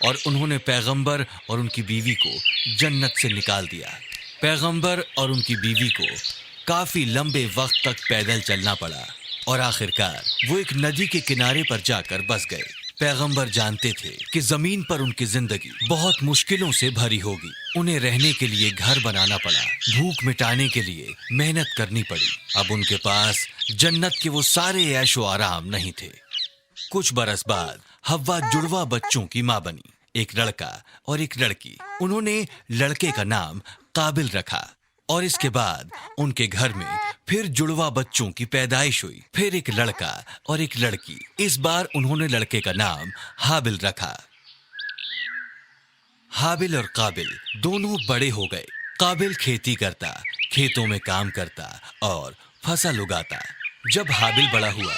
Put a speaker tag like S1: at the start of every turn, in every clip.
S1: اور انہوں نے پیغمبر اور ان کی بیوی کو جنت سے نکال دیا۔ پیغمبر اور ان کی بیوی کو کافی لمبے وقت تک پیدل چلنا پڑا اور آخرکار وہ ایک ندی کے کنارے پر جا کر بس گئے۔ پیغمبر جانتے تھے کہ زمین پر ان کی زندگی بہت مشکلوں سے بھری ہوگی۔ انہیں رہنے کے لیے گھر بنانا پڑا، بھوک مٹانے کے لیے محنت کرنی پڑی۔ اب ان کے پاس جنت کے وہ سارے عیش و آرام نہیں تھے۔ کچھ برس بعد حوا جڑواں بچوں کی ماں بنی، ایک لڑکا اور ایک لڑکی۔ انہوں نے لڑکے کا نام قابل رکھا اور اس کے بعد ان کے گھر میں پھر جڑواں بچوں کی پیدائش ہوئی، پھر ایک لڑکا اور ایک لڑکی۔ اس بار انہوں نے لڑکے کا نام حابل رکھا۔ حابل اور قابل دونوں بڑے ہو گئے۔ قابل کھیتی کرتا، کھیتوں میں کام کرتا اور فصل اگاتا۔ جب حابل بڑا ہوا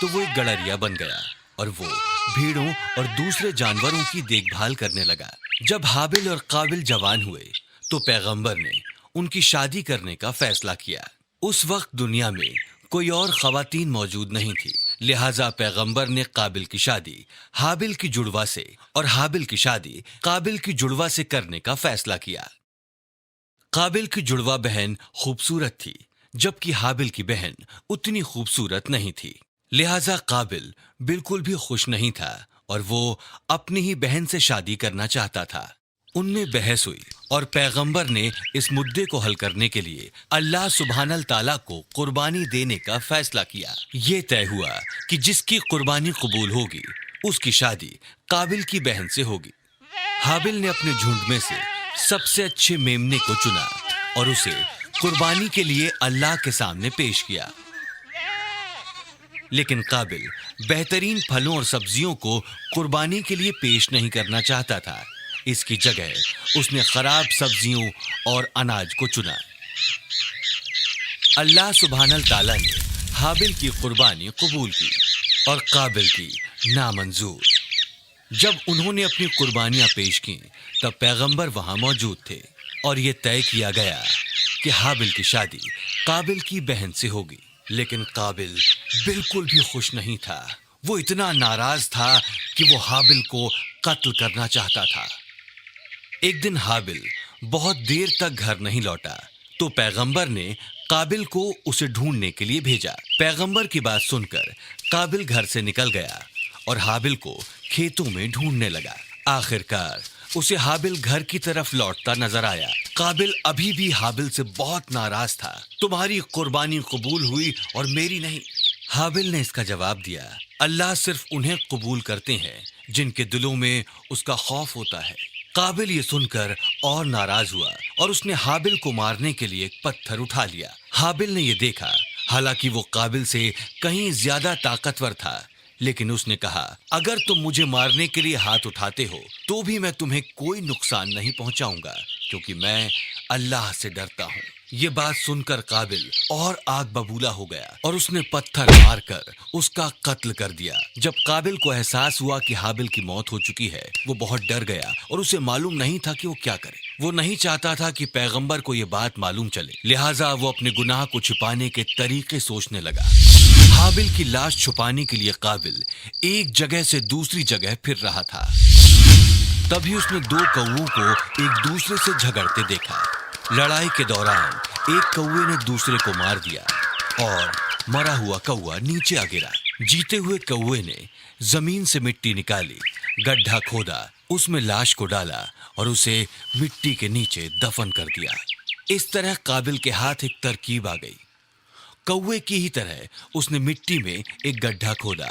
S1: تو وہ ایک گڑریا بن گیا اور وہ بھیڑوں اور دوسرے جانوروں کی دیکھ بھال کرنے لگا۔ جب حابل اور قابل جوان ہوئے تو پیغمبر نے ان کی شادی کرنے کا فیصلہ کیا۔ اس وقت دنیا میں کوئی اور خواتین موجود نہیں تھی، لہٰذا پیغمبر نے قابل کی شادی حابل کی جڑواں سے اور حابل کی شادی قابل کی جڑواں سے کرنے کا فیصلہ کیا۔ قابل کی جڑواں بہن خوبصورت تھی، جبکہ حابل کی بہن اتنی خوبصورت نہیں تھی، لہٰذا قابل بالکل بھی خوش نہیں تھا اور وہ اپنی ہی بہن سے شادی کرنا چاہتا تھا۔ ان میں بحث ہوئی اور پیغمبر نے اس مدعے کو حل کرنے کے لیے اللہ سبحانہ تعالیٰ کو قربانی دینے کا فیصلہ کیا۔ یہ طے ہوا کہ جس کی قربانی قبول ہوگی اس کی شادی قابل کی بہن سے ہوگی۔ حابل نے اپنے جھنڈ میں سے سب سے اچھے میمنے کو چنا اور اسے قربانی کے لیے اللہ کے سامنے پیش کیا، لیکن قابل بہترین پھلوں اور سبزیوں کو قربانی کے لیے پیش نہیں کرنا چاہتا تھا۔ اس کی جگہ اس نے خراب سبزیوں اور اناج کو چنا۔ اللہ سبحانہ تعالیٰ نے حابل کی قربانی قبول کی اور قابل کی نامنظور۔ جب انہوں نے اپنی قربانیاں پیش کیں تب پیغمبر وہاں موجود تھے اور یہ طے کیا گیا کہ حابل کی شادی قابل کی بہن سے ہوگی، لیکن قابل بالکل بھی خوش نہیں تھا۔ وہ اتنا ناراض تھا کہ وہ حابل کو قتل کرنا چاہتا تھا۔ ایک دن حابل بہت دیر تک گھر نہیں لوٹا تو پیغمبر نے قابل کو اسے ڈھونڈنے کے لیے بھیجا۔ پیغمبر کی بات سن کر قابل گھر سے نکل گیا اور حابل کو کھیتوں میں ڈھونڈنے لگا۔ آخرکار اسے حابل گھر کی طرف لوٹتا نظر آیا۔ قابل ابھی بھی حابل سے بہت ناراض تھا۔ تمہاری قربانی قبول ہوئی اور میری نہیں۔ حابل نے اس کا جواب دیا، اللہ صرف انہیں قبول کرتے ہیں جن کے دلوں میں اس کا خوف ہوتا ہے۔ قابل یہ سن کر اور ناراض ہوا اور اس نے حابل کو مارنے کے لیے ایک پتھر اٹھا لیا۔ حابل نے یہ دیکھا، حالانکہ وہ قابل سے کہیں زیادہ طاقتور تھا، لیکن اس نے کہا، اگر تم مجھے مارنے کے لیے ہاتھ اٹھاتے ہو تو بھی میں تمہیں کوئی نقصان نہیں پہنچاؤں گا، کیونکہ میں اللہ سے ڈرتا ہوں۔ یہ بات سن کر قابل اور آگ ببولا ہو گیا اور اس نے پتھر مار کر اس کا قتل کر دیا۔ جب قابل کو احساس ہوا کہ حابل کی موت ہو چکی ہے، وہ بہت ڈر گیا اور اسے معلوم نہیں تھا کہ وہ کیا کرے۔ وہ نہیں چاہتا تھا کہ پیغمبر کو یہ بات معلوم چلے، لہٰذا وہ اپنے گناہ کو چھپانے کے طریقے سوچنے لگا۔ حابل کی لاش چھپانے کے لیے قابل ایک جگہ سے دوسری جگہ پھر رہا تھا۔ تبھی اس نے دو کوؤں کو ایک دوسرے سے جھگڑتے دیکھا۔ لڑائی کے دوران ایک کوے نے دوسرے کو مار دیا اور مرا ہوا کوا نیچے آ گرا۔ جیتے ہوئے کوے نے زمین سے مٹی نکالی، گڈھا کھودا، اس میں لاش کو ڈالا اور اسے مٹی کے نیچے دفن کر دیا۔ اس طرح قابل کے ہاتھ ایک ترکیب آ گئی۔ کوے کی ہی طرح اس نے مٹی میں ایک گڈھا کھودا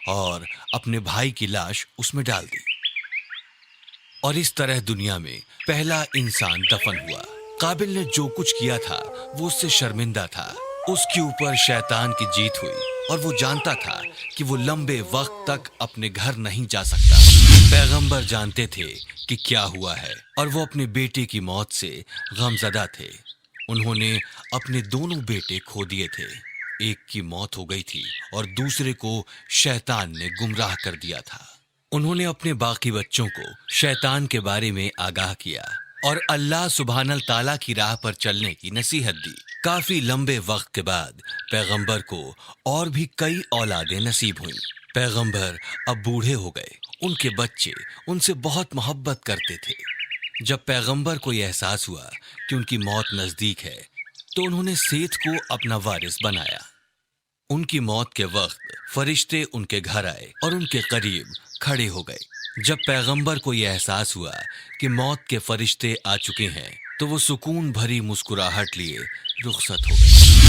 S1: اور اپنے بھائی کی لاش اس میں ڈال دی، اور اس طرح دنیا میں پہلا انسان دفن ہوا۔ قابل نے جو کچھ کیا تھا وہ اس سے شرمندہ تھا۔ اس کے اوپر شیطان کی جیت ہوئی اور وہ جانتا تھا کہ وہ لمبے وقت تک اپنے گھر نہیں جا سکتا۔ پیغمبر جانتے تھے کہ کیا ہوا ہے اور وہ اپنے بیٹے کی موت سے غمزدہ تھے۔ انہوں نے اپنے دونوں بیٹے کھو دیے تھے، ایک کی موت ہو گئی تھی اور دوسرے کو شیطان نے گمراہ کر دیا تھا۔ انہوں نے اپنے باقی بچوں کو شیطان کے بارے میں آگاہ کیا اور اللہ سبحانہ تعالیٰ کی راہ پر چلنے کی نصیحت دی۔ کافی لمبے وقت کے بعد پیغمبر کو اور بھی کئی اولادیں نصیب ہوئیں۔ پیغمبر اب بوڑھے ہو گئے، ان کے بچے ان سے بہت محبت کرتے تھے۔ جب پیغمبر کو یہ احساس ہوا کہ ان کی موت نزدیک ہے تو انہوں نے سیتھ کو اپنا وارث بنایا۔ ان کی موت کے وقت فرشتے ان کے گھر آئے اور ان کے قریب کھڑے ہو گئے۔ جب پیغمبر کو یہ احساس ہوا کہ موت کے فرشتے آ چکے ہیں تو وہ سکون بھری مسکراہٹ لیے رخصت ہو گئے۔